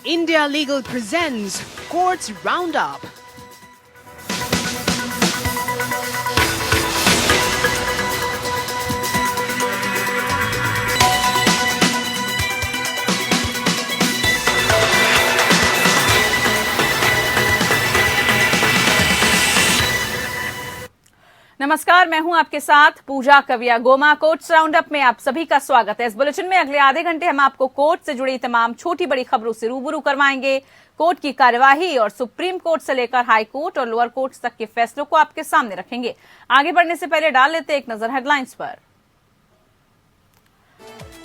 India Legal presents Courts Roundup. नमस्कार, मैं हूं आपके साथ पूजा कविया गोमा। कोर्ट्स राउंडअप में आप सभी का स्वागत है। इस बुलेटिन में अगले आधे घंटे हम आपको कोर्ट से जुड़ी तमाम छोटी बड़ी खबरों से रूबरू करवाएंगे। कोर्ट की कार्यवाही और सुप्रीम कोर्ट से लेकर हाई कोर्ट और लोअर कोर्ट तक के फैसलों को आपके सामने रखेंगे। आगे बढ़ने से पहले डाल लेते एक नजर हेडलाइंस पर।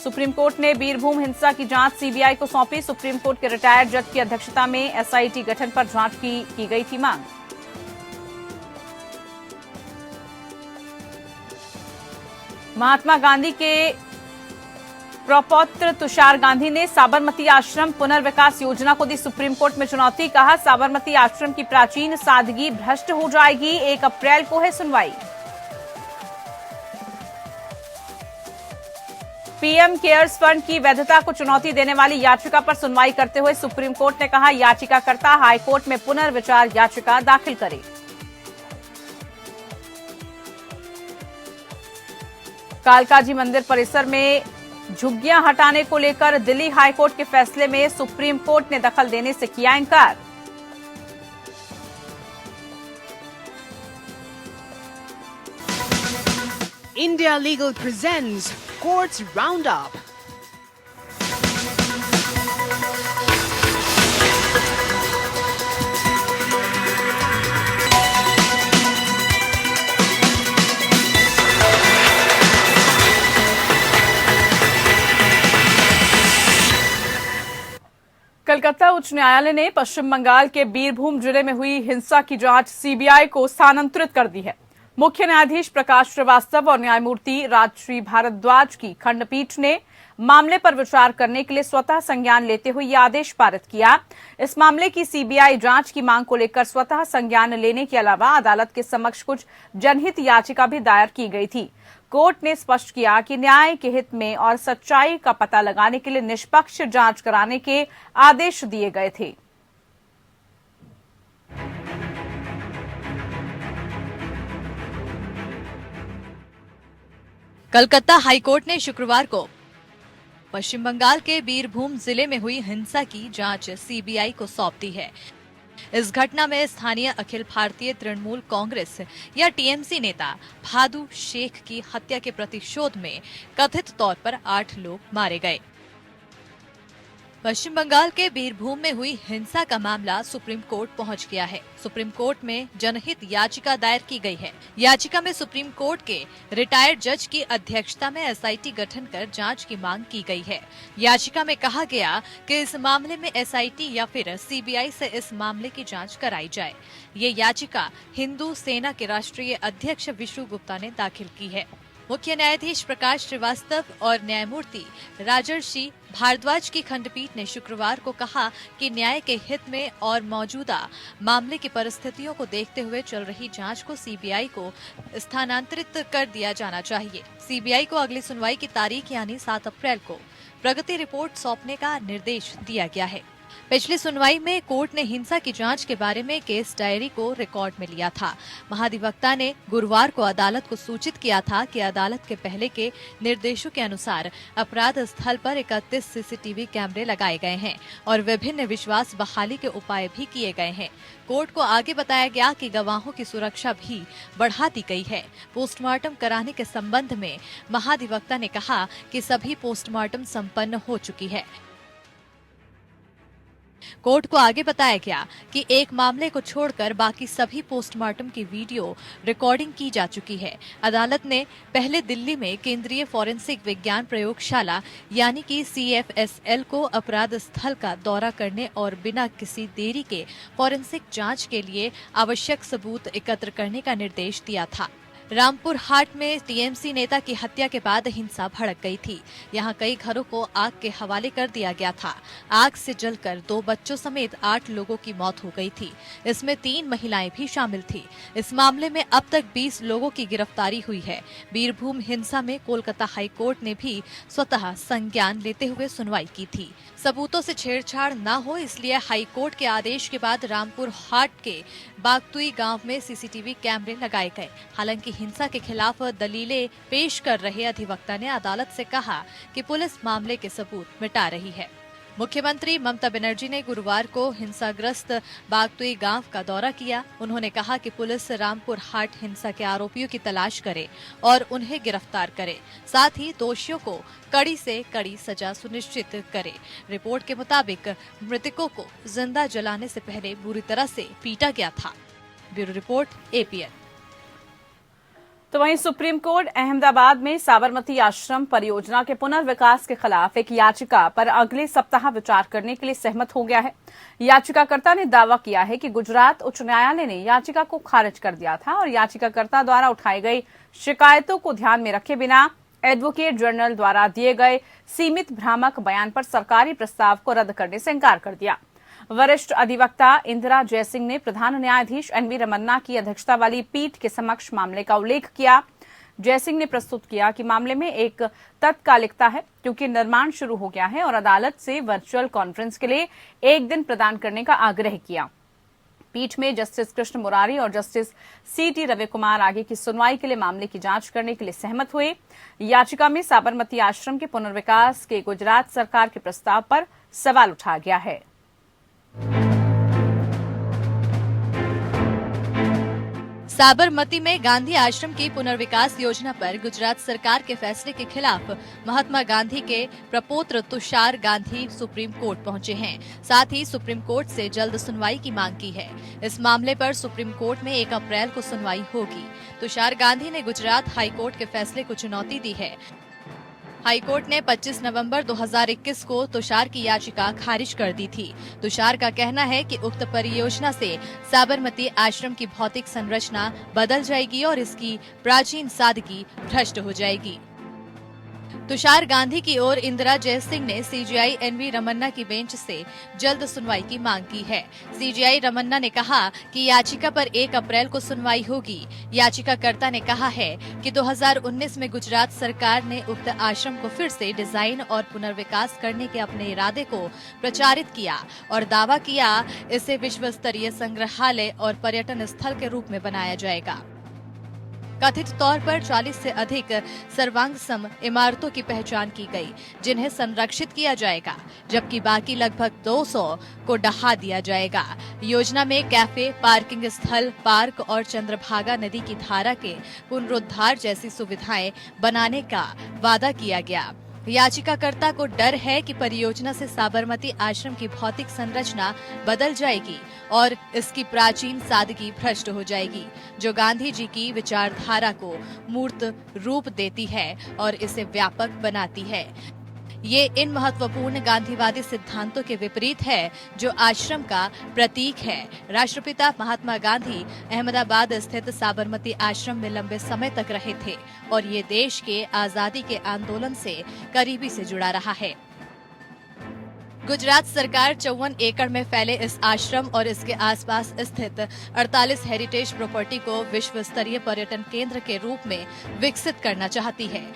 सुप्रीम कोर्ट ने बीरभूम हिंसा की जांच सीबीआई को सौंपी। सुप्रीम कोर्ट के रिटायर्ड जज की अध्यक्षता में एसआईटी गठन पर जांच की गई थी मांग। महात्मा गांधी के प्रपौत्र तुषार गांधी ने साबरमती आश्रम पुनर्विकास योजना को दी सुप्रीम कोर्ट में चुनौती। कहा, साबरमती आश्रम की प्राचीन सादगी भ्रष्ट हो जाएगी। 1 अप्रैल को है सुनवाई। पीएम केयर्स फंड की वैधता को चुनौती देने वाली याचिका पर सुनवाई करते हुए सुप्रीम कोर्ट ने कहा, याचिकाकर्ता हाईकोर्ट में पुनर्विचार याचिका दाखिल करे। कालकाजी मंदिर परिसर में झुग्गियां हटाने को लेकर दिल्ली हाईकोर्ट के फैसले में सुप्रीम कोर्ट ने दखल देने से किया इंकार। India Legal presents Courts Roundup. Calcutta उच्च न्यायालय ने पश्चिम बंगाल के बीरभूम जिले में हुई हिंसा की जांच सीबीआई को स्थानांतरित कर दी है। मुख्य न्यायाधीश प्रकाश श्रीवास्तव और न्यायमूर्ति राजश्री भारद्वाज की खंडपीठ ने मामले पर विचार करने के लिए स्वतः संज्ञान लेते हुए यह आदेश पारित किया। इस मामले की सीबीआई जांच की मांग को लेकर स्वतः संज्ञान लेने के अलावा अदालत के समक्ष कुछ जनहित याचिका भी दायर की गई थी। कोर्ट ने स्पष्ट किया कि न्याय के हित में और सच्चाई का पता लगाने के लिए निष्पक्ष जांच कराने के आदेश दिए गए थे। कलकत्ता हाईकोर्ट ने शुक्रवार को पश्चिम बंगाल के बीरभूम जिले में हुई हिंसा की जांच सीबीआई को सौंप दी है। इस घटना में स्थानीय अखिल भारतीय तृणमूल कांग्रेस या टीएमसी नेता भादु शेख की हत्या के प्रतिशोध में कथित तौर पर 8 लोग मारे गए। पश्चिम बंगाल के बीरभूम में हुई हिंसा का मामला सुप्रीम कोर्ट पहुंच गया है। सुप्रीम कोर्ट में जनहित याचिका दायर की गई है। याचिका में सुप्रीम कोर्ट के रिटायर्ड जज की अध्यक्षता में एसआईटी गठन कर जांच की मांग की गई है। याचिका में कहा गया कि इस मामले में एसआईटी या फिर सीबीआई से इस मामले की जांच कराई जाए। ये याचिका हिंदू सेना के राष्ट्रीय अध्यक्ष विष्णु गुप्ता ने दाखिल की है। मुख्य न्यायाधीश प्रकाश श्रीवास्तव और न्यायमूर्ति राजर्षि भारद्वाज की खंडपीठ ने शुक्रवार को कहा कि न्याय के हित में और मौजूदा मामले की परिस्थितियों को देखते हुए चल रही जांच को सीबीआई को स्थानांतरित कर दिया जाना चाहिए। सीबीआई को अगली सुनवाई की तारीख यानी 7 अप्रैल को प्रगति रिपोर्ट सौंपने का निर्देश दिया गया है। पिछली सुनवाई में कोर्ट ने हिंसा की जांच के बारे में केस डायरी को रिकॉर्ड में लिया था। महाधिवक्ता ने गुरुवार को अदालत को सूचित किया था कि अदालत के पहले के निर्देशों के अनुसार अपराध स्थल पर 31 सीसीटीवी कैमरे लगाए गए हैं और विभिन्न विश्वास बहाली के उपाय भी किए गए हैं। कोर्ट को आगे बताया गया कि गवाहों की सुरक्षा भी बढ़ा दी गई है। पोस्टमार्टम कराने के संबंध में महाधिवक्ता ने कहा कि सभी पोस्टमार्टम संपन्न हो चुकी है। कोर्ट को आगे बताया गया कि एक मामले को छोड़कर बाकी सभी पोस्टमार्टम की वीडियो रिकॉर्डिंग की जा चुकी है। अदालत ने पहले दिल्ली में केंद्रीय फॉरेंसिक विज्ञान प्रयोगशाला यानी कि CFSL को अपराध स्थल का दौरा करने और बिना किसी देरी के फॉरेंसिक जांच के लिए आवश्यक सबूत एकत्र करने का निर्देश दिया था। रामपुर हाट में टीएमसी नेता की हत्या के बाद हिंसा भड़क गई थी। यहां कई घरों को आग के हवाले कर दिया गया था। आग से जलकर 2 बच्चों समेत 8 लोगों की मौत हो गई थी। इसमें 3 महिलाएं भी शामिल थी। इस मामले में अब तक 20 लोगों की गिरफ्तारी हुई है। बीरभूम हिंसा में कोलकाता हाई कोर्ट ने भी स्वतः संज्ञान लेते हुए सुनवाई की थी। सबूतों से छेड़छाड़ न हो इसलिए हाई कोर्ट के आदेश के बाद रामपुर हाट के बागतुई गांव में सीसीटीवी कैमरे लगाए गए। हालांकि हिंसा के खिलाफ दलीलें पेश कर रहे अधिवक्ता ने अदालत से कहा कि पुलिस मामले के सबूत मिटा रही है। मुख्यमंत्री ममता बनर्जी ने गुरुवार को हिंसाग्रस्त बागतुई गांव का दौरा किया। उन्होंने कहा कि पुलिस रामपुर हाट हिंसा के आरोपियों की तलाश करे और उन्हें गिरफ्तार करे, साथ ही दोषियों को कड़ी से कड़ी सजा सुनिश्चित करे। रिपोर्ट के मुताबिक मृतकों को जिंदा जलाने से पहले बुरी तरह से पीटा गया था। Bureau report, APN. तो वहीं सुप्रीम कोर्ट अहमदाबाद में साबरमती आश्रम परियोजना के पुनर्विकास के खिलाफ एक याचिका पर अगले सप्ताह विचार करने के लिए सहमत हो गया है। याचिकाकर्ता ने दावा किया है कि गुजरात उच्च न्यायालय ने याचिका को खारिज कर दिया था और याचिकाकर्ता द्वारा उठाई गई शिकायतों को ध्यान में रखे बिना एडवोकेट जनरल द्वारा दिए गए सीमित भ्रामक बयान पर सरकारी प्रस्ताव को रद्द करने से इंकार कर दिया। वरिष्ठ अधिवक्ता इंदिरा जयसिंह ने प्रधान न्यायाधीश एनवी रमन्ना की अध्यक्षता वाली पीठ के समक्ष मामले का उल्लेख किया। जयसिंह ने प्रस्तुत किया कि मामले में एक तत्कालिकता है क्योंकि निर्माण शुरू हो गया है और अदालत से वर्चुअल कॉन्फ्रेंस के लिए 1 दिन प्रदान करने का आग्रह किया। पीठ में जस्टिस कृष्ण मुरारी और जस्टिस सीटी रवि कुमार आगे की सुनवाई के लिए मामले की जांच करने के लिए सहमत हुए। याचिका में साबरमती आश्रम के पुनर्विकास के गुजरात सरकार के प्रस्ताव पर सवाल उठाया गया है। साबरमती में गांधी आश्रम की पुनर्विकास योजना पर गुजरात सरकार के फैसले के खिलाफ महात्मा गांधी के प्रपौत्र तुषार गांधी सुप्रीम कोर्ट पहुंचे हैं। साथ ही सुप्रीम कोर्ट से जल्द सुनवाई की मांग की है। इस मामले पर सुप्रीम कोर्ट में 1 अप्रैल को सुनवाई होगी। तुषार गांधी ने गुजरात हाई कोर्ट के फैसले को चुनौती दी है। हाई कोर्ट ने 25 नवंबर 2021 को तुषार की याचिका खारिज कर दी थी। तुषार का कहना है कि उक्त परियोजना से साबरमती आश्रम की भौतिक संरचना बदल जाएगी और इसकी प्राचीन सादगी भ्रष्ट हो जाएगी। तुषार गांधी की ओर इंदिरा जयसिंह ने सीजीआई एनवी रमन्ना की बेंच से जल्द सुनवाई की मांग की है। सीजीआई रमन्ना ने कहा कि याचिका पर 1 अप्रैल को सुनवाई होगी। याचिकाकर्ता ने कहा है कि 2019 में गुजरात सरकार ने उक्त आश्रम को फिर से डिजाइन और पुनर्विकास करने के अपने इरादे को प्रचारित किया और दावा किया इसे विश्व स्तरीय संग्रहालय और पर्यटन स्थल के रूप में बनाया जाएगा। कथित तौर पर 40 से अधिक सर्वांगसम इमारतों की पहचान की गई, जिन्हें संरक्षित किया जाएगा, जबकि बाकी लगभग 200 को ढहा दिया जाएगा। योजना में कैफे, पार्किंग स्थल, पार्क और चंद्रभागा नदी की धारा के पुनरुद्धार जैसी सुविधाएं बनाने का वादा किया गया। याचिकाकर्ता को डर है कि परियोजना से साबरमती आश्रम की भौतिक संरचना बदल जाएगी और इसकी प्राचीन सादगी भ्रष्ट हो जाएगी, जो गांधी जी की विचारधारा को मूर्त रूप देती है और इसे व्यापक बनाती है। ये इन महत्वपूर्ण गांधीवादी सिद्धांतों के विपरीत है जो आश्रम का प्रतीक है। राष्ट्रपिता महात्मा गांधी अहमदाबाद स्थित साबरमती आश्रम में लंबे समय तक रहे थे और ये देश के आजादी के आंदोलन से करीबी से जुड़ा रहा है। गुजरात सरकार 54 एकड़ में फैले इस आश्रम और इसके आसपास स्थित 48 हेरिटेज प्रॉपर्टी को विश्व स्तरीय पर्यटन केंद्र के रूप में विकसित करना चाहती है।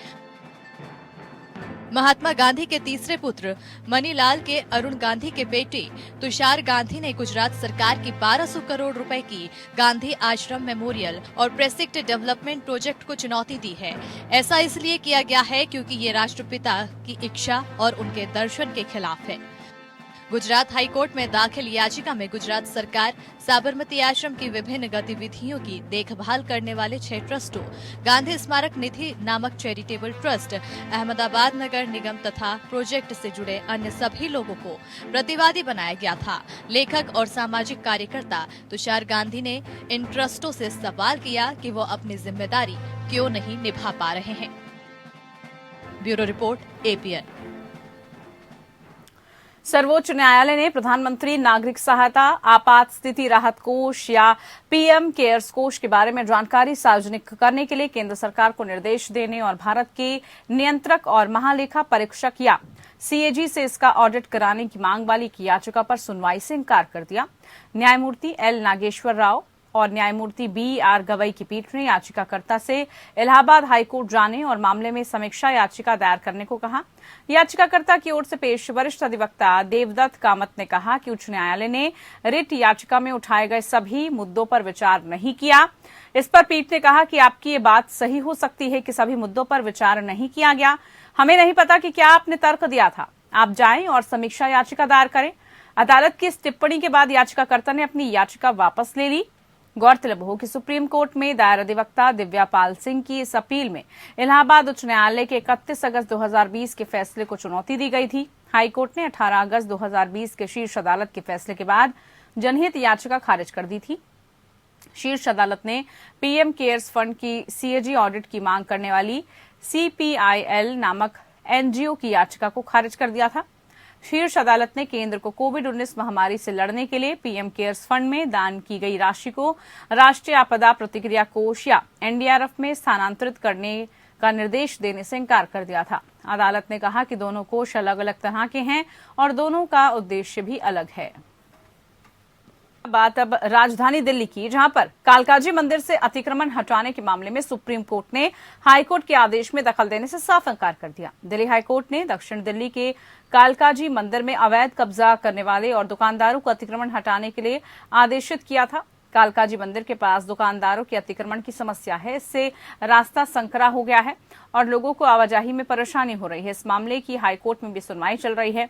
महात्मा गांधी के तीसरे पुत्र मनीलाल के अरुण गांधी के बेटे तुषार गांधी ने गुजरात सरकार की 1200 करोड़ रुपए की गांधी आश्रम मेमोरियल और प्रेसिक्ट डेवलपमेंट प्रोजेक्ट को चुनौती दी है। ऐसा इसलिए किया गया है क्योंकि ये राष्ट्रपिता की इच्छा और उनके दर्शन के खिलाफ है। गुजरात हाई कोर्ट में दाखिल याचिका में गुजरात सरकार साबरमती आश्रम की विभिन्न गतिविधियों की देखभाल करने वाले 6 ट्रस्टों, गांधी स्मारक निधि नामक चैरिटेबल ट्रस्ट, अहमदाबाद नगर निगम तथा प्रोजेक्ट से जुड़े अन्य सभी लोगों को प्रतिवादी बनाया गया था। लेखक और सामाजिक कार्यकर्ता तुषार गांधी ने इन ट्रस्टों से सवाल किया कि वो अपनी जिम्मेदारी क्यों नहीं निभा पा रहे हैं। Bureau report, APN. सर्वोच्च न्यायालय ने प्रधानमंत्री नागरिक सहायता आपात स्थिति राहत कोष या पीएम केयर्स कोष के बारे में जानकारी सार्वजनिक करने के लिए केंद्र सरकार को निर्देश देने और भारत के नियंत्रक और महालेखा परीक्षक या सीएजी से इसका ऑडिट कराने की मांग वाली की याचिका पर सुनवाई से इंकार कर दिया। न्यायमूर्ति एल नागेश्वर राव और न्यायमूर्ति बी.आर. गवई की पीठ ने याचिकाकर्ता से इलाहाबाद हाईकोर्ट जाने और मामले में समीक्षा याचिका दायर करने को कहा। याचिकाकर्ता की ओर से पेश वरिष्ठ अधिवक्ता देवदत्त कामत ने कहा कि उच्च न्यायालय ने रिट याचिका में उठाए गए सभी मुद्दों पर विचार नहीं किया। इस पर पीठ ने कहा कि आपकी ये बात सही हो सकती है कि सभी मुद्दों पर विचार नहीं किया गया। हमें नहीं पता कि क्या आपने तर्क दिया था। आप जाएं और समीक्षा याचिका दायर करें। अदालत की इस टिप्पणी के बाद याचिकाकर्ता ने अपनी याचिका वापस ले ली। गौरतलब हो कि सुप्रीम कोर्ट में दायर अधिवक्ता दिव्या पाल सिंह की इस अपील में इलाहाबाद उच्च न्यायालय के 31 अगस्त 2020 के फैसले को चुनौती दी गई थी। हाईकोर्ट ने 18 अगस्त 2020 के शीर्ष अदालत के फैसले के बाद जनहित याचिका खारिज कर दी थी। शीर्ष अदालत ने पीएम केयर्स फंड की सीएजी ऑडिट की मांग करने वाली CPIL नामक एनजीओ की याचिका को खारिज कर दिया था। शीर्ष अदालत ने केंद्र को कोविड-19 महामारी से लड़ने के लिए पीएम केयर्स फंड में दान की गई राशि को राष्ट्रीय आपदा प्रतिक्रिया कोष या एनडीआरएफ में स्थानांतरित करने का निर्देश देने से इंकार कर दिया था। अदालत ने कहा कि दोनों कोष अलग अलग तरह के हैं और दोनों का उद्देश्य भी अलग है। बात अब राजधानी दिल्ली की, जहां पर कालकाजी मंदिर से अतिक्रमण हटाने के मामले में सुप्रीम कोर्ट ने हाईकोर्ट के आदेश में दखल देने से साफ इंकार कर दिया। दिल्ली हाईकोर्ट ने दक्षिण दिल्ली के कालकाजी मंदिर में अवैध कब्जा करने वाले और दुकानदारों को अतिक्रमण हटाने के लिए आदेशित किया था। कालकाजी मंदिर के पास दुकानदारों के अतिक्रमण की समस्या है। इससे रास्ता संकरा हो गया है और लोगों को आवाजाही में परेशानी हो रही है। इस मामले की हाईकोर्ट में भी सुनवाई चल रही है।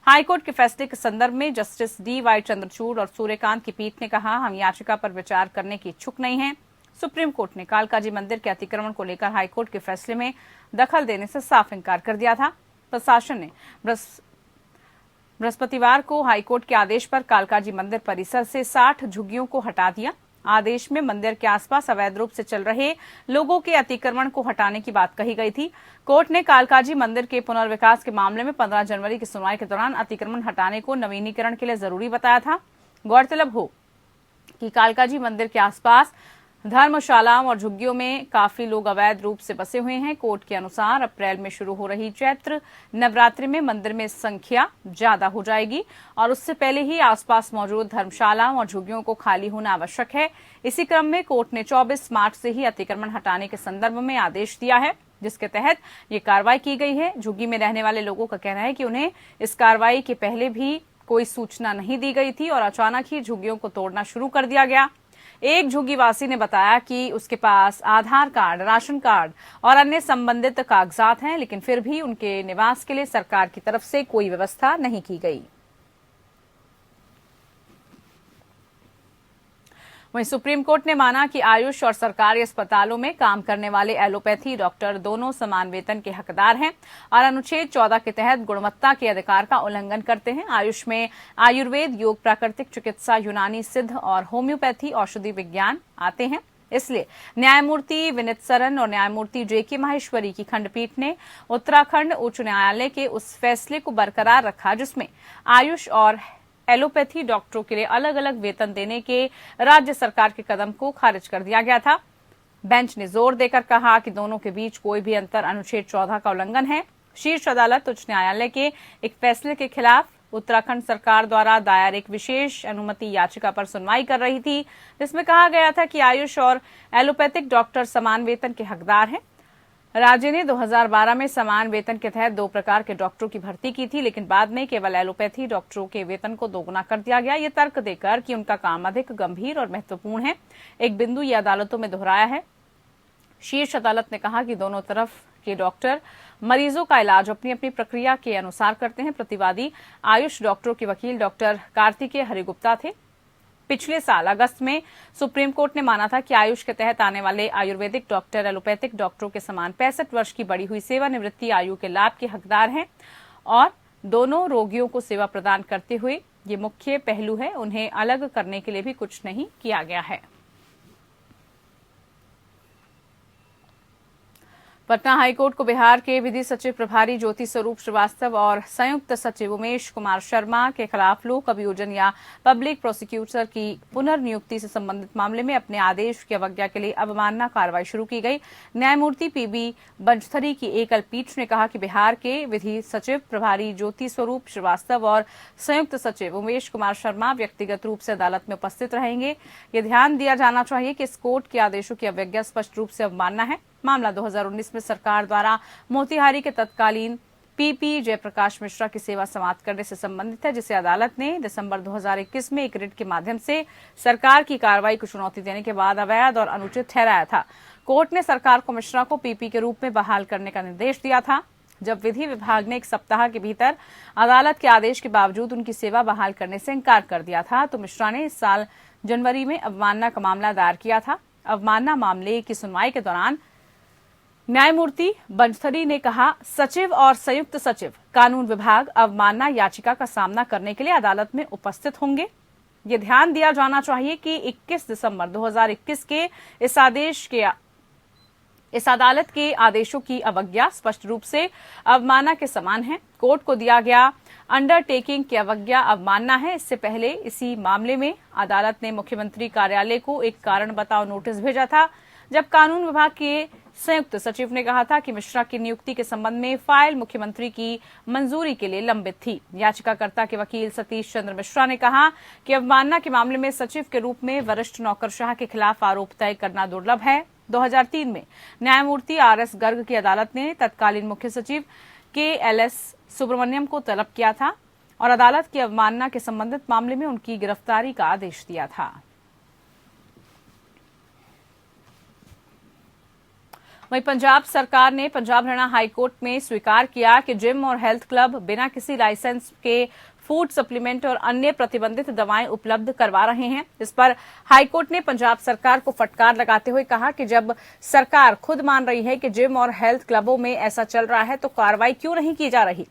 हाईकोर्ट के फैसले के संदर्भ में जस्टिस DY चंद्रचूड़ और सूर्यकांत की पीठ ने कहा, हम याचिका पर विचार करने की इच्छुक नहीं हैं। सुप्रीम कोर्ट ने कालकाजी मंदिर के अतिक्रमण को लेकर हाईकोर्ट के फैसले में दखल देने से साफ इंकार कर दिया था। प्रशासन ने बृहस्पतिवार को हाईकोर्ट के आदेश पर कालकाजी मंदिर परिसर से 60 झुग्गियों को हटा दिया। आदेश में मंदिर के आसपास अवैध रूप से चल रहे लोगों के अतिक्रमण को हटाने की बात कही गई थी। कोर्ट ने कालकाजी मंदिर के पुनर्विकास के मामले में 15 जनवरी की सुनवाई के दौरान अतिक्रमण हटाने को नवीनीकरण के लिए जरूरी बताया था। गौरतलब हो कि कालकाजी मंदिर के आसपास धर्मशालाओं और झुग्गियों में काफी लोग अवैध रूप से बसे हुए हैं। कोर्ट के अनुसार अप्रैल में शुरू हो रही चैत्र नवरात्रि में मंदिर में संख्या ज्यादा हो जाएगी और उससे पहले ही आसपास मौजूद धर्मशालाओं और झुग्गियों को खाली होना आवश्यक है। इसी क्रम में कोर्ट ने 24 मार्च से ही अतिक्रमण हटाने के संदर्भ में आदेश दिया है, जिसके तहत ये कार्रवाई की गई है। झुग्गी में रहने वाले लोगों का कहना है कि उन्हें इस कार्रवाई के पहले भी कोई सूचना नहीं दी गई थी और अचानक ही झुग्गियों को तोड़ना शुरू कर दिया गया। एक झुग्गीवासी ने बताया कि उसके पास आधार कार्ड, राशन कार्ड और अन्य संबंधित कागजात हैं, लेकिन फिर भी उनके निवास के लिए सरकार की तरफ से कोई व्यवस्था नहीं की गई। वहीं सुप्रीम कोर्ट ने माना कि आयुष और सरकारी अस्पतालों में काम करने वाले एलोपैथी डॉक्टर दोनों समान वेतन के हकदार हैं और अनुच्छेद 14 के तहत गुणवत्ता के अधिकार का उल्लंघन करते हैं। आयुष में आयुर्वेद, योग, प्राकृतिक चिकित्सा, यूनानी, सिद्ध और होम्योपैथी औषधि विज्ञान आते हैं। इसलिए न्यायमूर्ति विनीत सरन और न्यायमूर्ति JK माहेश्वरी की खंडपीठ ने उत्तराखंड उच्च न्यायालय के उस फैसले को बरकरार रखा जिसमें आयुष और एलोपैथी डॉक्टरों के लिए अलग अलग वेतन देने के राज्य सरकार के कदम को खारिज कर दिया गया था। बेंच ने जोर देकर कहा कि दोनों के बीच कोई भी अंतर अनुच्छेद 14 का उल्लंघन है। शीर्ष अदालत उच्च न्यायालय के एक फैसले के खिलाफ उत्तराखंड सरकार द्वारा दायर एक विशेष अनुमति याचिका पर सुनवाई कर रही थी, जिसमें कहा गया था कि आयुष और एलोपैथिक डॉक्टर समान वेतन के हकदार हैं। राज्य ने 2012 में समान वेतन के तहत 2 प्रकार के डॉक्टरों की भर्ती की थी, लेकिन बाद में केवल एलोपैथी डॉक्टरों के वेतन को दोगुना कर दिया गया, ये तर्क देकर कि उनका काम अधिक गंभीर और महत्वपूर्ण है। एक बिंदु ये अदालतों में दोहराया है। शीर्ष अदालत ने कहा कि दोनों तरफ के डॉक्टर मरीजों का इलाज अपनी अपनी प्रक्रिया के अनुसार करते हैं। प्रतिवादी आयुष डॉक्टरों के वकील डॉक्टर कार्तिकेय हरिगुप्ता थे। पिछले साल अगस्त में सुप्रीम कोर्ट ने माना था कि आयुष के तहत आने वाले आयुर्वेदिक डॉक्टर एलोपैथिक डॉक्टरों के समान 65 वर्ष की बढ़ी हुई सेवानिवृत्ति आयु के लाभ के हकदार हैं और दोनों रोगियों को सेवा प्रदान करते हुए ये मुख्य पहलू है। उन्हें अलग करने के लिए भी कुछ नहीं किया गया है। पटना हाईकोर्ट को बिहार के विधि सचिव प्रभारी ज्योति स्वरूप श्रीवास्तव और संयुक्त सचिव उमेश कुमार शर्मा के खिलाफ लोक अभियोजन या पब्लिक प्रोसिक्यूटर की पुनर्नियुक्ति से संबंधित मामले में अपने आदेश की अवज्ञा के लिए अवमानना कार्रवाई शुरू की गई। न्यायमूर्ति पीबी बंजथरी की एकल पीठ ने कहा कि बिहार के विधि सचिव प्रभारी ज्योति स्वरूप श्रीवास्तव और संयुक्त सचिव उमेश कुमार शर्मा व्यक्तिगत रूप से अदालत में उपस्थित रहेंगे। ये ध्यान दिया जाना चाहिए कि इस कोर्ट के आदेशों की अवज्ञा स्पष्ट रूप से अवमानना है। मामला 2019 में सरकार द्वारा मोतिहारी के तत्कालीन पीपी जयप्रकाश मिश्रा की सेवा समाप्त करने से संबंधित है, जिसे अदालत ने दिसंबर 2021 में एक रिट के माध्यम से सरकार की कार्रवाई को चुनौती देने के बाद अवैध और अनुचित ठहराया था। कोर्ट ने सरकार को मिश्रा को पीपी के रूप में बहाल करने का निर्देश दिया था। जब विधि विभाग ने 1 सप्ताह के भीतर अदालत के आदेश के बावजूद उनकी सेवा बहाल करने से इंकार कर दिया था, तो मिश्रा ने इस साल जनवरी में अवमानना का मामला दायर किया था। अवमानना मामले की सुनवाई के दौरान न्यायमूर्ति बंजथरी ने कहा, सचिव और संयुक्त सचिव कानून विभाग अवमानना याचिका का सामना करने के लिए अदालत में उपस्थित होंगे। ये ध्यान दिया जाना चाहिए कि 21 दिसंबर 2021 के इस अदालत के आदेशों की अवज्ञा स्पष्ट रूप से अवमानना के समान है। कोर्ट को दिया गया अंडरटेकिंग की अवज्ञा अवमानना है। इससे पहले इसी मामले में अदालत ने मुख्यमंत्री कार्यालय को एक कारण बताओ नोटिस भेजा था, जब कानून विभाग के संयुक्त सचिव ने कहा था कि मिश्रा की नियुक्ति के संबंध में फाइल मुख्यमंत्री की मंजूरी के लिए लंबित थी। याचिकाकर्ता के वकील सतीश चंद्र मिश्रा ने कहा कि अवमानना के मामले में सचिव के रूप में वरिष्ठ नौकरशाह के खिलाफ आरोप तय करना दुर्लभ है। 2003 में न्यायमूर्ति RS गर्ग की अदालत ने तत्कालीन मुख्य सचिव KLS सुब्रमण्यम को तलब किया था और अदालत की अवमानना के संबंधित मामले में उनकी गिरफ्तारी का आदेश दिया था। वहीं पंजाब सरकार ने पंजाब हरियाणा हाईकोर्ट में स्वीकार किया कि जिम और हेल्थ क्लब बिना किसी लाइसेंस के फूड सप्लीमेंट और अन्य प्रतिबंधित दवाएं उपलब्ध करवा रहे हैं। इस पर हाईकोर्ट ने पंजाब सरकार को फटकार लगाते हुए कहा कि जब सरकार खुद मान रही है कि जिम और हेल्थ क्लबों में ऐसा चल रहा है, तो कार्रवाई क्यों नहीं की जा रही।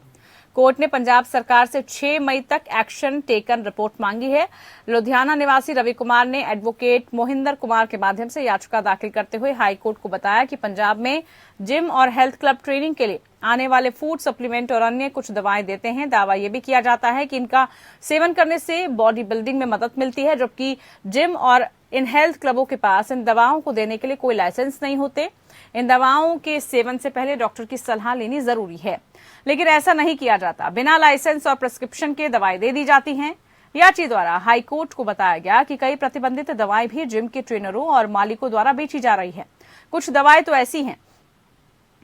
कोर्ट ने पंजाब सरकार से 6 मई तक एक्शन टेकन रिपोर्ट मांगी है। लुधियाना निवासी रवि कुमार ने एडवोकेट मोहिंदर कुमार के माध्यम से याचिका दाखिल करते हुए हाईकोर्ट को बताया कि पंजाब में जिम और हेल्थ क्लब ट्रेनिंग के लिए आने वाले फूड सप्लीमेंट और अन्य कुछ दवाएं देते हैं। दावा यह भी किया जाता है कि इनका सेवन करने से बॉडी बिल्डिंग में मदद मिलती है, जबकि जिम और इन हेल्थ क्लबों के पास इन दवाओं को देने के लिए कोई लाइसेंस नहीं होते। इन दवाओं के सेवन से पहले डॉक्टर की सलाह लेनी जरूरी है, लेकिन ऐसा नहीं किया जाता। बिना लाइसेंस और प्रिस्क्रिप्शन के दवाएं दे दी जाती हैं। याची द्वारा हाईकोर्ट को बताया गया कि कई प्रतिबंधित दवाएं भी जिम के ट्रेनरों और मालिकों द्वारा बेची जा रही है। कुछ दवाएं तो ऐसी हैं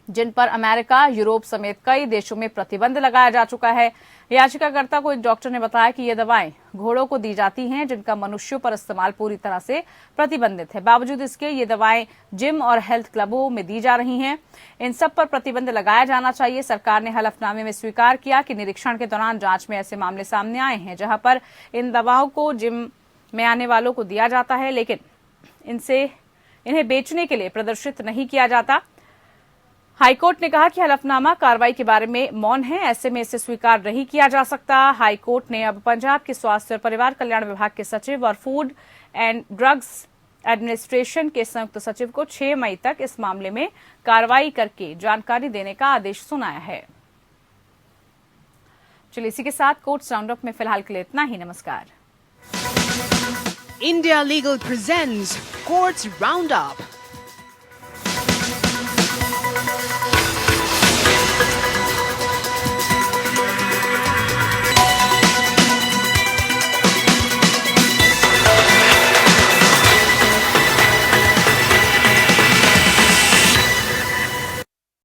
जिन पर अमेरिका, यूरोप समेत कई देशों में प्रतिबंध लगाया जा चुका है। याचिकाकर्ता को एक डॉक्टर ने बताया कि ये दवाएं घोड़ों को दी जाती हैं, जिनका मनुष्यों पर इस्तेमाल पूरी तरह से प्रतिबंधित है। बावजूद इसके ये दवाएं जिम और हेल्थ क्लबों में दी जा रही हैं। इन सब पर प्रतिबंध लगाया जाना चाहिए। सरकार ने हलफनामे में स्वीकार किया कि निरीक्षण के दौरान जांच में ऐसे मामले सामने आए हैं जहां पर इन दवाओं को जिम में आने वालों को दिया जाता है, लेकिन इन्हें बेचने के लिए प्रदर्शित नहीं किया जाता। हाईकोर्ट ने कहा कि हलफनामा कार्रवाई के बारे में मौन है, ऐसे में इसे स्वीकार नहीं किया जा सकता। हाईकोर्ट ने अब पंजाब के स्वास्थ्य और परिवार कल्याण विभाग के सचिव और फूड एंड ड्रग्स एडमिनिस्ट्रेशन के संयुक्त सचिव को 6 मई तक इस मामले में कार्रवाई करके जानकारी देने का आदेश सुनाया है। चलिए इसी के साथ कोर्ट्स राउंडअप में फिलहाल के लिए इतना ही। नमस्कार। India Legal presents Courts Roundup.